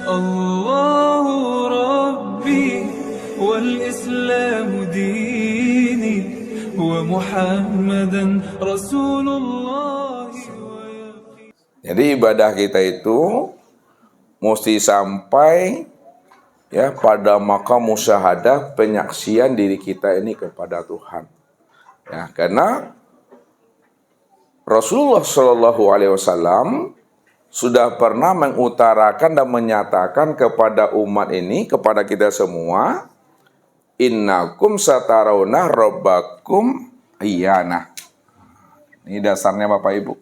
الله ربي والإسلام ديني ومحمدا رسول الله. Jadi ibadah kita itu mesti sampai ya pada maqam musyahadah, penyaksian diri kita ini kepada Tuhan. Ya, karena Rasulullah Shallallahu Alaihi Wasallam sudah pernah mengutarakan dan menyatakan kepada umat ini, kepada kita semua, innakum satarawna rabbakum iyana. Ini dasarnya Bapak Ibu.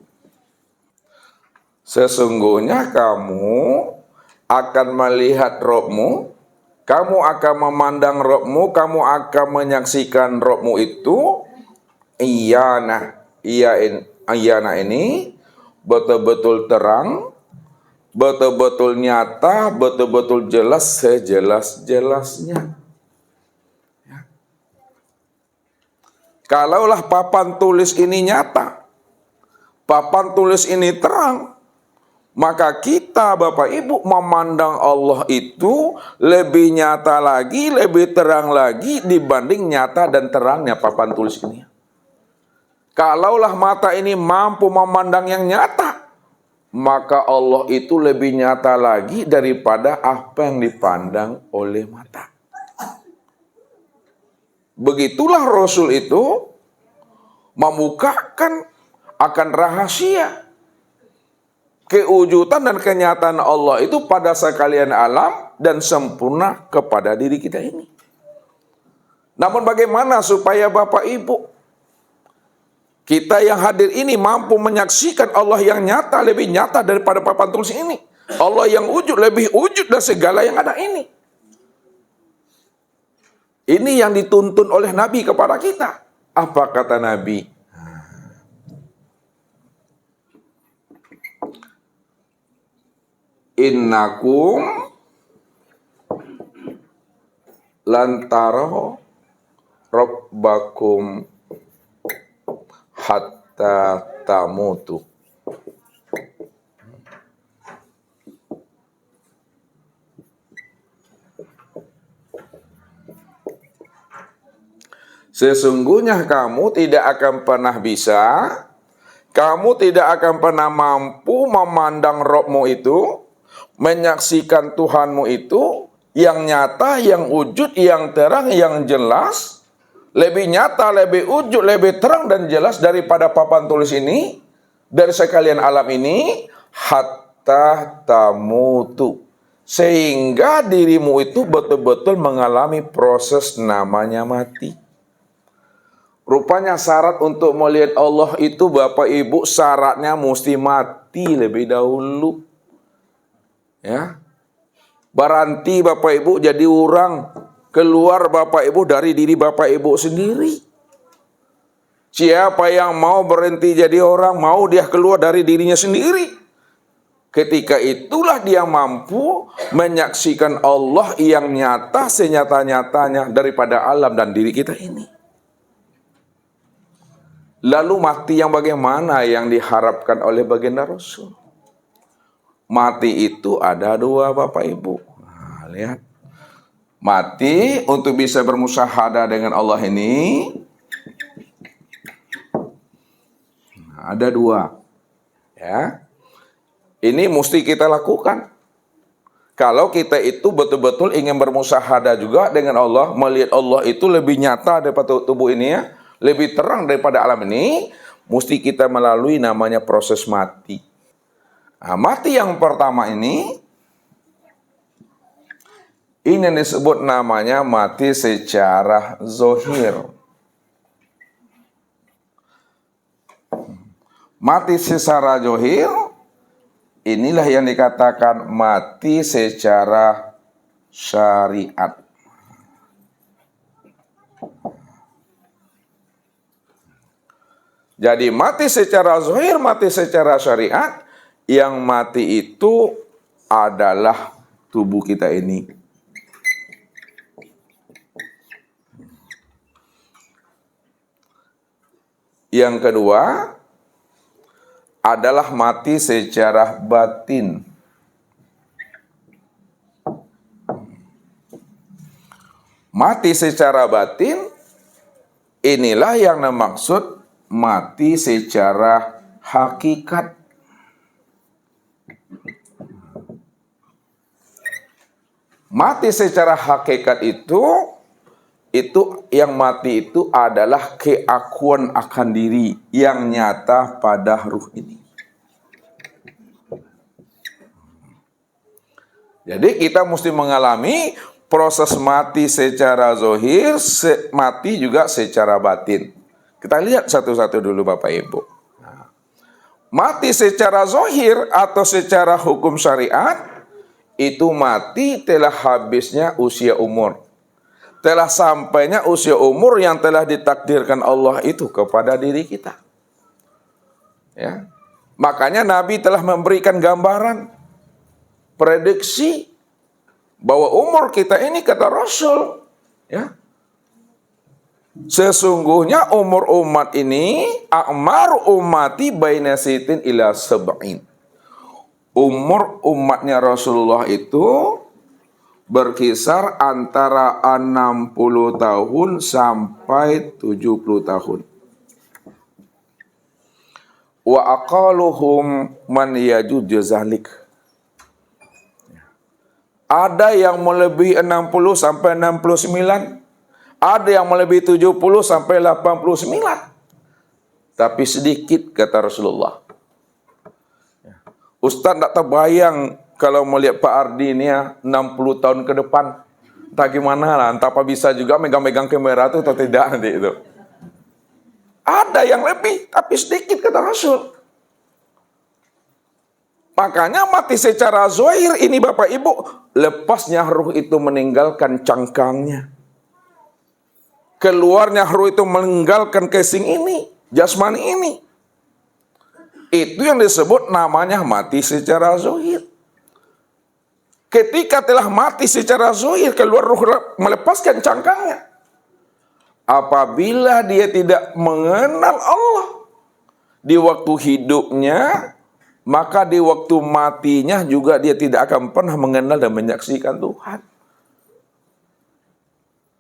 Sesungguhnya kamu akan melihat Rabbmu, kamu akan memandang Rabbmu, kamu akan menyaksikan Rabbmu itu iyana. Iyana ini betul-betul terang, betul-betul nyata, betul-betul jelas, sejelas-jelasnya. Ya. Kalaulah papan tulis ini nyata, papan tulis ini terang, maka kita Bapak Ibu memandang Allah itu lebih nyata lagi, lebih terang lagi dibanding nyata dan terangnya papan tulis ini. Kalaulah mata ini mampu memandang yang nyata, maka Allah itu lebih nyata lagi daripada apa yang dipandang oleh mata. Begitulah Rasul itu membukakan akan rahasia kewujudan dan kenyataan Allah itu pada sekalian alam dan sempurna kepada diri kita ini. Namun bagaimana supaya Bapak Ibu, kita yang hadir ini mampu menyaksikan Allah yang nyata, lebih nyata daripada papan tulis ini. Allah yang wujud, lebih wujud dari segala yang ada ini. Ini yang dituntun oleh Nabi kepada kita. Apa kata Nabi? Innakum lantaro rabbakum hatta tamutu. Sesungguhnya kamu tidak akan pernah bisa, kamu tidak akan pernah mampu memandang Rabbmu itu, menyaksikan Tuhanmu itu yang nyata, yang wujud, yang terang, yang jelas, lebih nyata, lebih wujud, lebih terang dan jelas daripada papan tulis ini, dari sekalian alam ini, hatta tamutu, sehingga dirimu itu betul-betul mengalami proses namanya mati. Rupanya syarat untuk melihat Allah itu Bapak Ibu, syaratnya mesti mati lebih dahulu. Ya, berhenti Bapak Ibu jadi orang, keluar Bapak Ibu dari diri Bapak Ibu sendiri. Siapa yang mau berhenti jadi orang, mau dia keluar dari dirinya sendiri. Ketika itulah dia mampu menyaksikan Allah yang nyata senyata-nyatanya daripada alam dan diri kita ini. Lalu mati yang bagaimana yang diharapkan oleh baginda Rasul? Mati itu ada dua Bapak Ibu. Nah, lihat. Mati untuk bisa bermusyahadah dengan Allah ini ada dua. Ya. Ini mesti kita lakukan. Kalau kita itu betul-betul ingin bermusyahadah juga dengan Allah, melihat Allah itu lebih nyata daripada tubuh ini ya, lebih terang daripada alam ini, mesti kita melalui namanya proses mati. Nah, mati yang pertama ini disebut namanya mati secara zohir. Mati secara zohir, inilah yang dikatakan mati secara syariat. Jadi mati secara zohir, mati secara syariat, yang mati itu adalah tubuh kita ini. Yang kedua adalah mati secara batin. Mati secara batin, inilah yang dimaksud mati secara hakikat. Mati secara hakikat itu yang mati itu adalah keakuan akan diri yang nyata pada ruh ini. Jadi kita mesti mengalami proses mati secara zahir, mati juga secara batin. Kita lihat satu-satu dulu Bapak Ibu. Mati secara zahir atau secara hukum syariat, itu mati telah habisnya usia umur. Telah sampainya usia umur yang telah ditakdirkan Allah itu kepada diri kita. Ya. Makanya Nabi telah memberikan gambaran, prediksi, bahwa umur kita ini kata Rasul, ya, sesungguhnya umur umat ini, a'mar ummati baina sitin ila sab'in. Umur umatnya Rasulullah itu berkisar antara 60 tahun sampai 70 tahun. Wa aqaluhum man yajuzu zalik. Ada yang melebihi 60 sampai 69. Ada yang melebihi 70 sampai 89. Tapi sedikit kata Rasulullah. Ustaz tak terbayang kalau melihat Pak Ardi ini ya 60 tahun ke depan. Entah gimana lah, entah apa bisa juga megang-megang kamera itu atau tidak nanti itu. Ada yang lebih, tapi sedikit kata Rasul. Makanya mati secara zahir ini Bapak Ibu, lepasnya ruh itu meninggalkan cangkangnya. Keluarnya ruh itu meninggalkan casing ini, jasmani ini. Itu yang disebut namanya mati secara zahir. Ketika telah mati secara zahir, keluar ruh melepaskan cangkangnya. Apabila dia tidak mengenal Allah di waktu hidupnya, maka di waktu matinya juga dia tidak akan pernah mengenal dan menyaksikan Tuhan.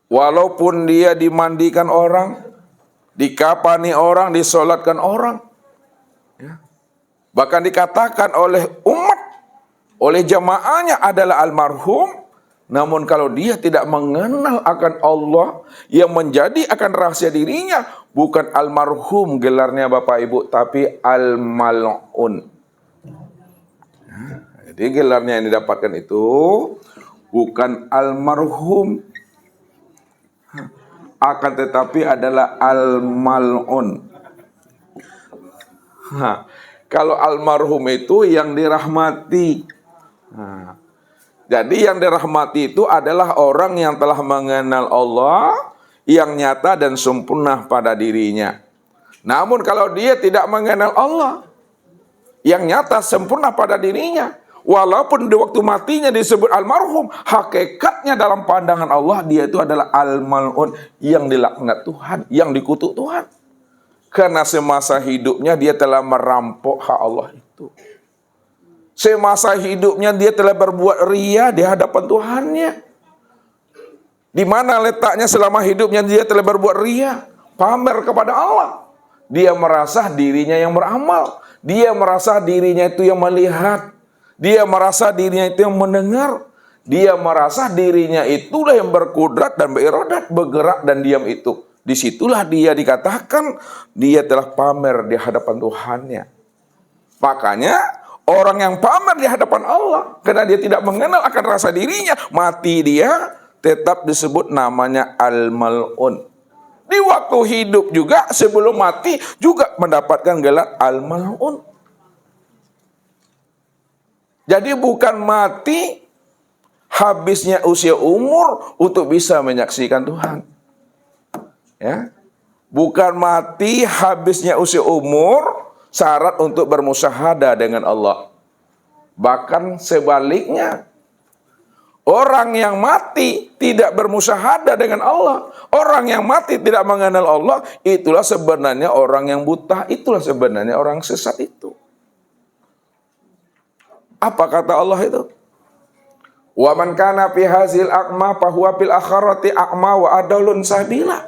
Walaupun dia dimandikan orang, dikafani orang, disolatkan orang, ya. Bahkan dikatakan oleh umat, oleh jamaahnya adalah almarhum, namun kalau dia tidak mengenal akan Allah yang menjadi akan rahasia dirinya, bukan almarhum gelarnya Bapak Ibu, tapi al-mal'un. Jadi gelarnya yang didapatkan itu bukan almarhum, akan tetapi adalah al-mal'un. Kalau almarhum itu yang dirahmati. Jadi yang dirahmati itu adalah orang yang telah mengenal Allah yang nyata dan sempurna pada dirinya. Namun kalau dia tidak mengenal Allah yang nyata sempurna pada dirinya, walaupun di waktu matinya disebut almarhum, hakikatnya dalam pandangan Allah dia itu adalah al-mal'un, yang dilaknat Tuhan, yang dikutuk Tuhan. Karena semasa hidupnya dia telah merampok hak Allah itu. Semasa hidupnya dia telah berbuat ria di hadapan Tuhannya. Di mana letaknya selama hidupnya dia telah berbuat ria? Pamer kepada Allah. Dia merasa dirinya yang beramal. Dia merasa dirinya itu yang melihat. Dia merasa dirinya itu yang mendengar. Dia merasa dirinya itulah yang berkudrat dan berirodat, bergerak dan diam itu. Disitulah dia dikatakan dia telah pamer di hadapan Tuhannya. Makanya orang yang pamer di hadapan Allah karena dia tidak mengenal akan rasa dirinya, mati dia tetap disebut namanya al-mal'un. Di waktu hidup juga sebelum mati juga mendapatkan gelar al-mal'un. Jadi bukan mati habisnya usia umur untuk bisa menyaksikan Tuhan. Ya. Bukan mati habisnya usia umur syarat untuk bermusyahadah dengan Allah. Bahkan sebaliknya, orang yang mati tidak bermusyahadah dengan Allah, orang yang mati tidak mengenal Allah, itulah sebenarnya orang yang buta, itulah sebenarnya orang sesat itu. Apa kata Allah itu? Wa man kana fi hazil a'ma fa huwa fil akhirati a'ma wa adallun sabila.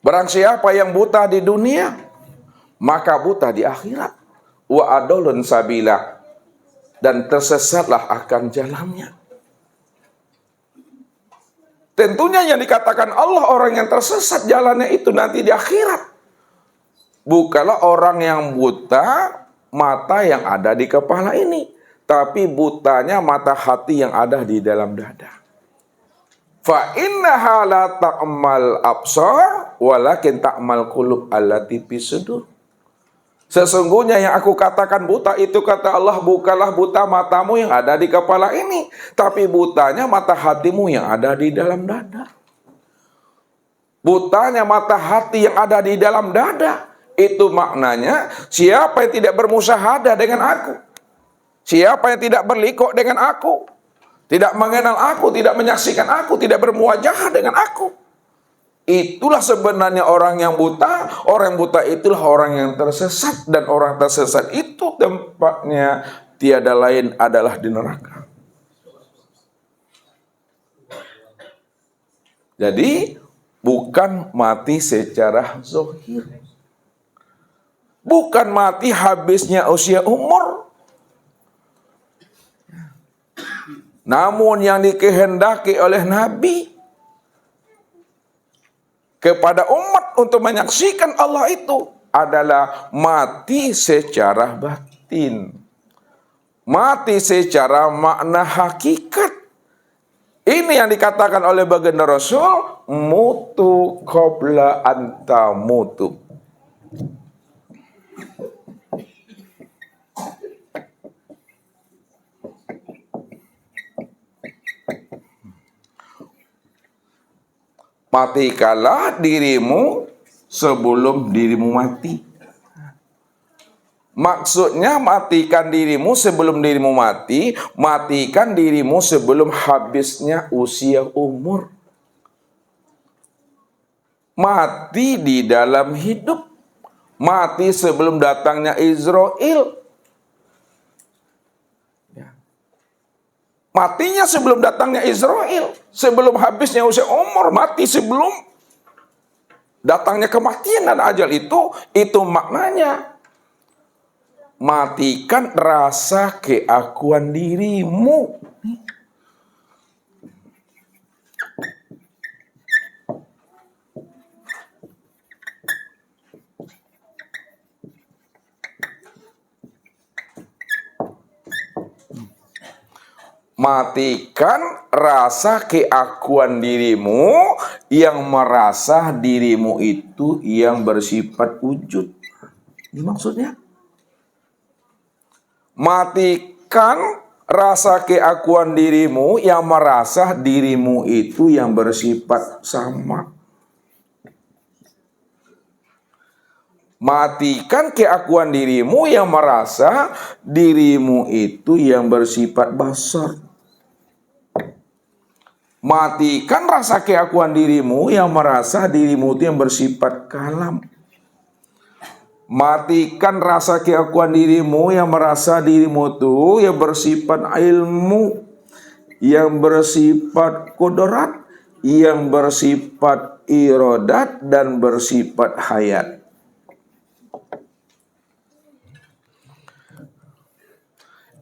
Barang siapa yang buta di dunia, maka buta di akhirat. Wa adallun sabila, dan tersesatlah akan jalannya. Tentunya yang dikatakan Allah orang yang tersesat jalannya itu nanti di akhirat. Bukanlah orang yang buta mata yang ada di kepala ini, tapi butanya mata hati yang ada di dalam dada. Fa innaha la ta'mal absar walakin ta'mal qulub allati fi sudur. Sesungguhnya yang aku katakan buta itu, kata Allah, bukanlah buta matamu yang ada di kepala ini, tapi butanya mata hatimu yang ada di dalam dada. Butanya mata hati yang ada di dalam dada. Itu maknanya, siapa yang tidak bermusyahadah dengan aku, siapa yang tidak berlikok dengan aku, tidak mengenal aku, tidak menyaksikan aku, tidak bermuwajahah dengan aku, itulah sebenarnya orang yang buta. Orang yang buta itulah orang yang tersesat, dan orang tersesat itu tempatnya tiada lain adalah di neraka. Jadi bukan mati secara zahir, bukan mati habisnya usia umur, namun yang dikehendaki oleh Nabi kepada umat untuk menyaksikan Allah itu adalah mati secara batin, mati secara makna hakikat. Ini yang dikatakan oleh baginda Rasul, mutu qabla anta mutu. Matikanlah dirimu sebelum dirimu mati. Maksudnya matikan dirimu sebelum dirimu mati, matikan dirimu sebelum habisnya usia umur. Mati di dalam hidup, mati sebelum datangnya Israel. Matinya sebelum datangnya Israel, sebelum habisnya usia umur, mati sebelum datangnya kematian dan ajal itu maknanya. Matikan rasa keakuan dirimu. Matikan rasa keakuan dirimu yang merasa dirimu itu yang bersifat wujud. Ini maksudnya. Matikan rasa keakuan dirimu yang merasa dirimu itu yang bersifat sama. Matikan keakuan dirimu yang merasa dirimu itu yang bersifat basar. Matikan rasa keakuan dirimu yang merasa dirimu itu yang bersifat kalam. Matikan rasa keakuan dirimu yang merasa dirimu itu yang bersifat ilmu, yang bersifat qudrat, yang bersifat iradat, dan bersifat hayat.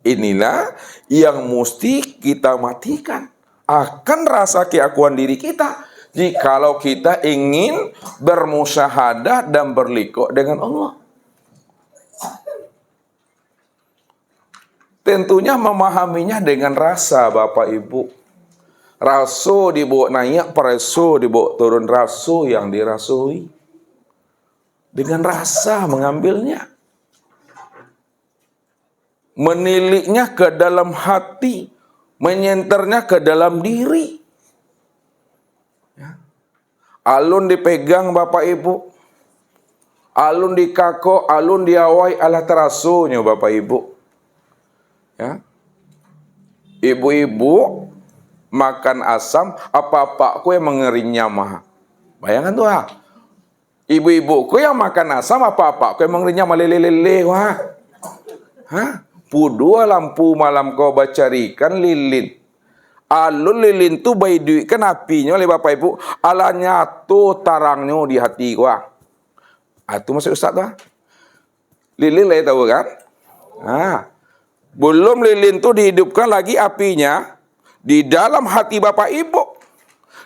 Inilah yang mesti kita matikan, akan rasa keakuan diri kita, jikalau kita ingin bermusyahadah dan berliqo dengan Allah. Tentunya memahaminya dengan rasa, Bapak Ibu. Rasu dibawa naik, presu dibawa turun, rasu yang dirasui. Dengan rasa mengambilnya. Meniliknya ke dalam hati, menyenternya ke dalam diri. Alun dipegang Bapak Ibu, alun dikako, alun diawai ala terasunya Bapak Ibu. Ya. Ibu-ibu makan asam, apa-apaku yang mengerinya mah. Bayangkan tuh ha. Ibu-ibuku yang makan asam, apa-apaku yang mengerinya mah lele-lele wah. Hah? Pudua lampu malam kau bacarikan lilin. Alun lilin tu bayi duit kan apinya oleh Bapak Ibu. Ala nyatu tarangnya di hati gua. Itu maksud Ustaz tu. Lilin lah tahu kan? Belum lilin tu dihidupkan lagi apinya di dalam hati Bapak Ibu.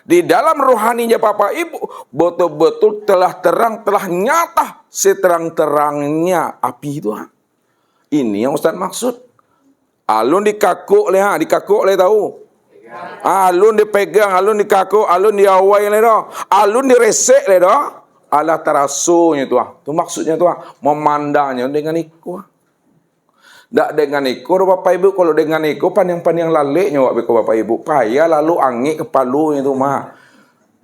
Di dalam rohaninya Bapak Ibu betul-betul telah terang, telah nyata seterang-terangnya api itu. Ini yang Ustaz maksud. Alun dikakuk leh, dikakuk leh tahu. Alun dipegang, alun dikakuk, alun diawai leh dah. Alun diresek leh dah. Ala terasunya tu. Tu maksudnya tu, memandangnya dengan iku. Tak dengan iku Bapak Ibu, kalau dengan iku pandang-pandang laleknya Bapak Ibu. Payah lalu angin kepalunya tu mah.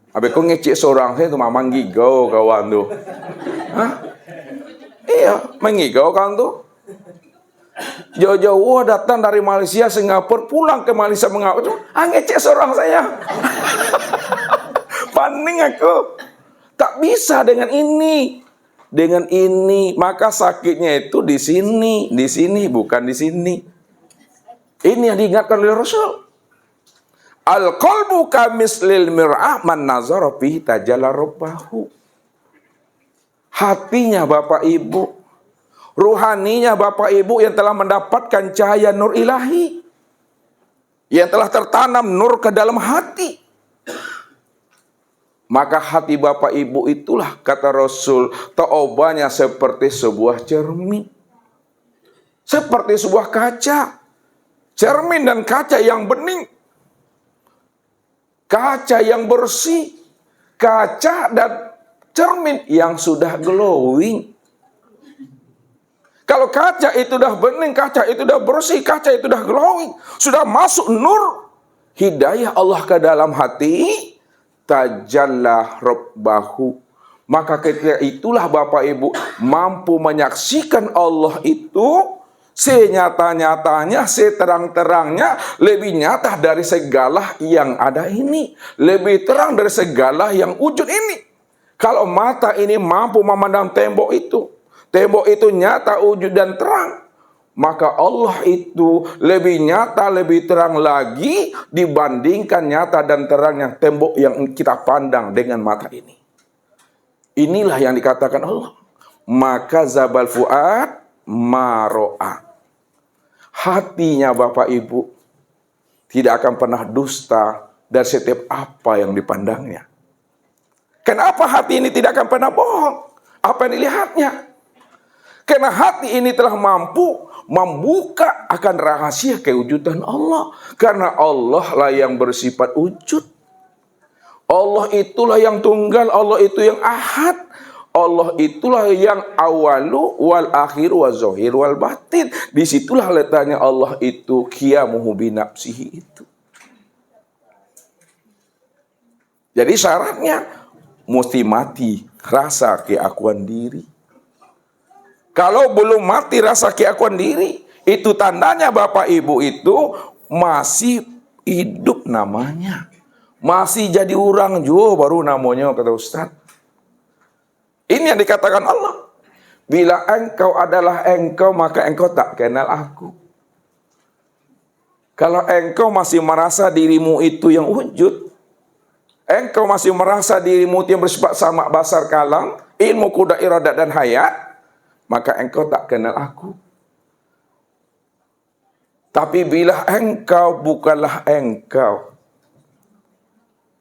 Habis kau ngecek seorang saya tu mah manggigau kawan tu. Iya, manggigau kawan tu. Jauh-jauh datang dari Malaysia, Singapura, pulang ke Malaysia mengapa tu? Ngecek seorang saya. Paning aku. Tak bisa dengan ini. Dengan ini, maka sakitnya itu di sini bukan di sini. Ini yang diingatkan oleh Rasul. Al-qalbu kamislil mir'ah man nazara fihi tajalla rabbahu. Hatinya Bapak Ibu, ruhaninya Bapak Ibu yang telah mendapatkan cahaya nur ilahi, yang telah tertanam nur ke dalam hati. Maka hati Bapak Ibu itulah, kata Rasul, taubahnya seperti sebuah cermin. Seperti sebuah kaca. Cermin dan kaca yang bening. Kaca yang bersih. Kaca dan cermin yang sudah glowing. Kalau kaca itu dah bening, kaca itu dah bersih, kaca itu dah glowing, sudah masuk nur hidayah Allah ke dalam hati, tajalla rabbahu. Maka ketika itulah Bapak Ibu mampu menyaksikan Allah itu senyata-nyatanya, seterang-terangnya, lebih nyata dari segala yang ada ini, lebih terang dari segala yang wujud ini. Kalau mata ini mampu memandang tembok itu nyata, wujud dan terang, maka Allah itu lebih nyata, lebih terang lagi dibandingkan nyata dan terangnya tembok yang kita pandang dengan mata ini. Inilah yang dikatakan Allah. Maka zabal fuad maro'a. Hatinya Bapak Ibu tidak akan pernah dusta dari setiap apa yang dipandangnya. Kenapa hati ini tidak akan pernah bohong? Apa yang dilihatnya? Karena hati ini telah mampu membuka akan rahasia kewujudan Allah. Karena Allah lah yang bersifat wujud. Allah itulah yang tunggal, Allah itu yang ahad. Allah itulah yang awalu wal akhir wal zahir wal batin. Disitulah letaknya Allah itu qiyamuhu binafsihi itu. Jadi syaratnya mesti mati rasa keakuan diri. Kalau belum mati rasa keakuan diri, itu tandanya Bapak Ibu itu masih hidup namanya. Masih jadi orang juga baru namanya, kata Ustaz. Ini yang dikatakan Allah. Bila engkau adalah engkau, maka engkau tak kenal aku. Kalau engkau masih merasa dirimu itu yang wujud, engkau masih merasa dirimu yang bersifat sama basar kalam, ilmu kuda iradat dan hayat, maka engkau tak kenal aku. Tapi bila engkau bukanlah engkau,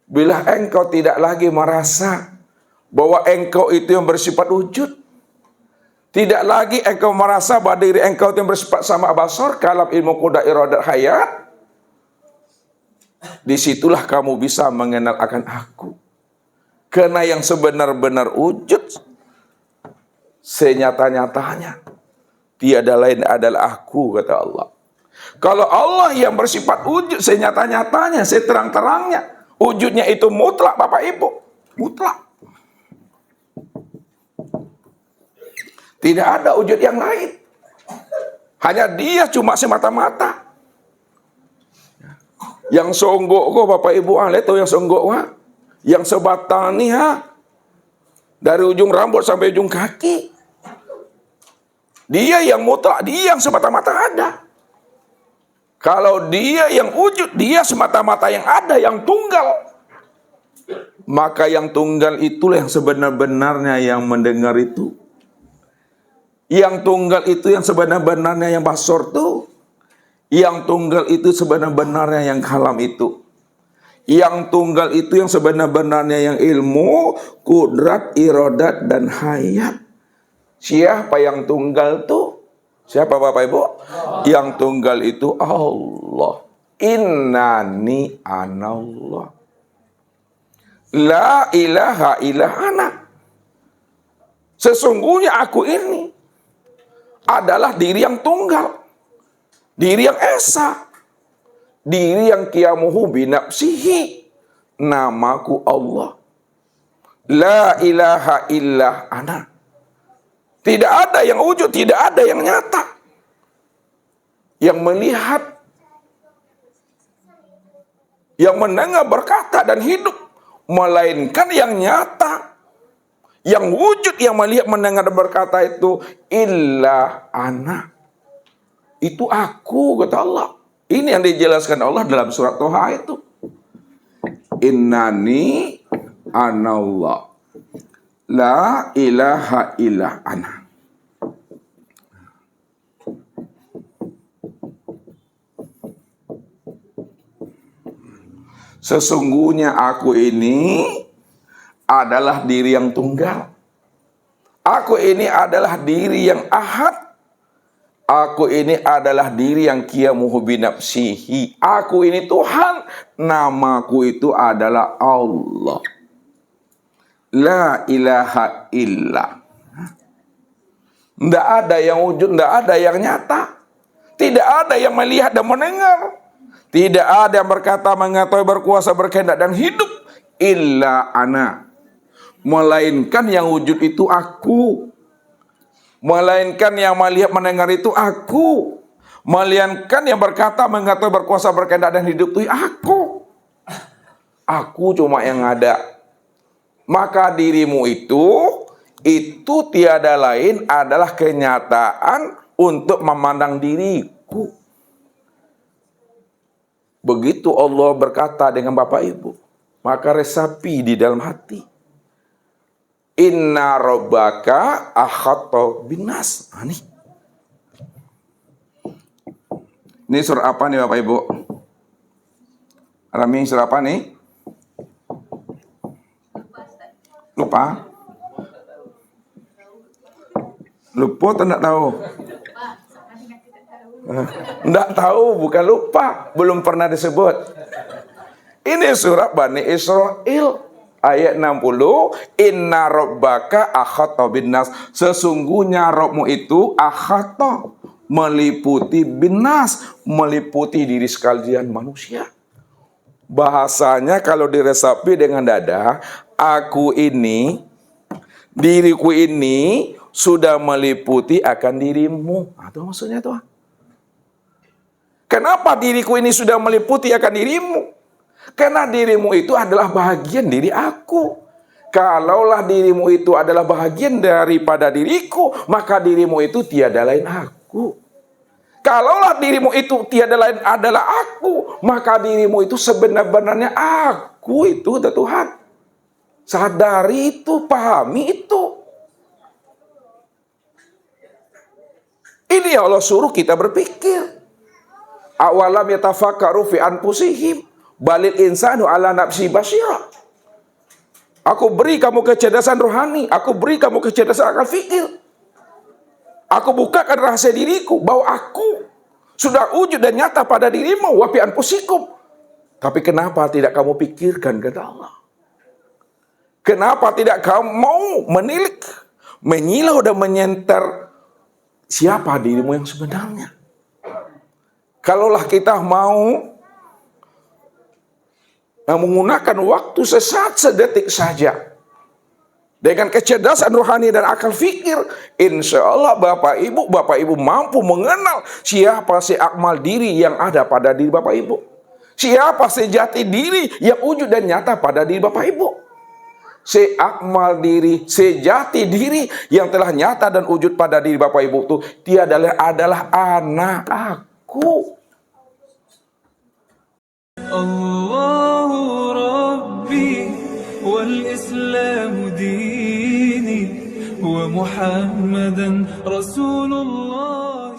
bila engkau tidak lagi merasa bahwa engkau itu yang bersifat wujud, tidak lagi engkau merasa bahwa diri engkau itu yang bersifat sama basar kalam, ilmu kuda iradat hayat, disitulah kamu bisa mengenal akan aku. Karena yang sebenar-benar wujud, senyata-nyatanya, tiada lain adalah aku, kata Allah. Kalau Allah yang bersifat wujud, senyata-nyatanya, seterang-terangnya, wujudnya itu mutlak Bapak Ibu, mutlak. Tidak ada wujud yang lain. Hanya dia cuma semata-mata. Yang songgok kok Bapak Ibu, lihat tuh yang songgok yang sebatang nih dari ujung rambut sampai ujung kaki. Dia yang mutlak, dia yang semata-mata ada. Kalau dia yang wujud, dia semata-mata yang ada, yang tunggal. Maka yang tunggal itulah yang sebenar-benarnya yang mendengar itu. Yang tunggal itu yang sebenar-benarnya yang basor itu. Yang tunggal itu sebenar-benarnya yang kalam itu. Yang tunggal itu yang sebenar-benarnya yang ilmu, kudrat, iradat, dan hayat. Siapa yang tunggal itu? Siapa Bapak Ibu? Yang tunggal itu Allah. Innani anallah. La ilaha illa ana. Sesungguhnya aku ini adalah diri yang tunggal. Diri yang esa. Diri yang qiyamuhu binafsihi. Namaku Allah. La ilaha illa ana. Tidak ada yang wujud, tidak ada yang nyata. Yang melihat, yang mendengar, berkata dan hidup. Melainkan yang nyata. Yang wujud, yang melihat, mendengar dan berkata itu. Illa ana. Itu aku, kata Allah. Ini yang dijelaskan Allah dalam surat Toha itu. Innani anallah. La ilaha illa ana. Sesungguhnya aku ini adalah diri yang tunggal. Aku ini adalah diri yang ahad. Aku ini adalah diri yang qiyamuhu binafsihi. Aku ini Tuhan. Namaku itu adalah Allah. La ilaha illa. Tidak ada yang wujud, tidak ada yang nyata. Tidak ada yang melihat dan mendengar. Tidak ada yang berkata, mengetahui, berkuasa, berkehendak dan hidup. Illa ana. Melainkan yang wujud itu aku. Melainkan yang melihat, mendengar itu aku. Melainkan yang berkata, mengetahui, berkuasa, berkehendak dan hidup itu aku. Aku cuma yang ada. Maka dirimu itu tiada lain adalah kenyataan untuk memandang diriku. Begitu Allah berkata dengan Bapak Ibu, maka resapi di dalam hati. Inna rabbaka ahatta binas. Ini surah apa nih Bapak Ibu? Rami surah apa nih? Lupa? Lupa atau tidak tahu? Tidak tahu, bukan lupa. Belum pernah disebut. Ini surat Bani Israel. Ayat 60. Inna rabbaka ahatta binnas. Sesungguhnya Rabbmu itu ahatta. Meliputi binas. Meliputi diri sekalian manusia. Bahasanya kalau diresapi dengan dada. Aku ini, diriku ini sudah meliputi akan dirimu. Itu maksudnya tuh. Kenapa diriku ini sudah meliputi akan dirimu? Karena dirimu itu adalah bahagian diri aku. Kalaulah dirimu itu adalah bahagian daripada diriku, maka dirimu itu tiada lain aku. Kalaulah dirimu itu tiada lain adalah aku, maka dirimu itu sebenar-benarnya aku itu Tuhan. Sadari itu, pahami itu. Ini Allah suruh kita berpikir. Awalam yatafakkaru fi anfusihim balil insanu ala nafsi basyira. Aku beri kamu kecerdasan rohani, aku beri kamu kecerdasan akal fikir. Aku bukakan rahasia diriku bahwa aku sudah wujud dan nyata pada dirimu wa fi anfusikum. Tapi kenapa tidak kamu pikirkan, kata Allah? Kenapa tidak kamu mau menilik, menyilau dan menyenter siapa dirimu yang sebenarnya? Kalaulah kita mau menggunakan waktu sedetik saja dengan kecerdasan rohani dan akal fikir, insya Allah Bapak Ibu mampu mengenal siapa si akmal diri yang ada pada diri Bapak Ibu. Siapa sejati diri yang wujud dan nyata pada diri Bapak Ibu. seakmal diri, sejati diri yang telah nyata dan wujud pada diri Bapak Ibu itu, dia adalah anak aku. Allahu Rabbi wal Islamu dini wa Muhammadan Rasulullah.